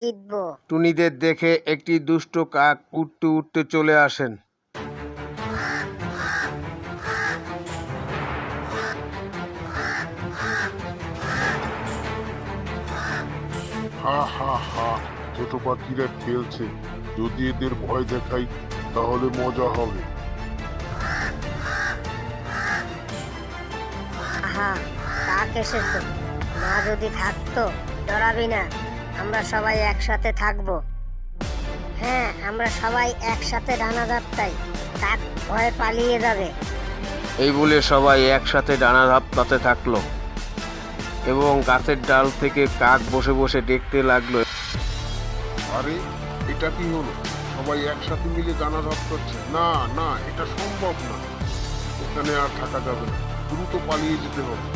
জিতবো। টুনিদের দেখে একটি দুষ্ট কাক উড়তে উড়তে চলে আসেন। হা হা হা, ছোট পাখিরা খেলছে, যদি এদের ভয় দেখাই তাহলে মজা হবে। আহা, কাক এসেছে। মা যদি থাকতো, ডরাবি না, আমরা সবাই একসাথে থাকবো। হ্যাঁ, আমরা সবাই একসাথে ডানা ঝাপটাই, কাক ভয়ে পালিয়ে যাবে। এই বলে সবাই একসাথে ডানা ঝাপটাতে থাকলো এবং গাছের ডাল থেকে কাক বসে বসে দেখতে লাগলো। আরে, এটা কি হলো? সবাই একসাথে মিলে দানা ভাগ করছে। না না, এটা সম্ভব না। এখানে আর থাকা যাবে না, দ্রুত পালিয়ে যেতে হবে।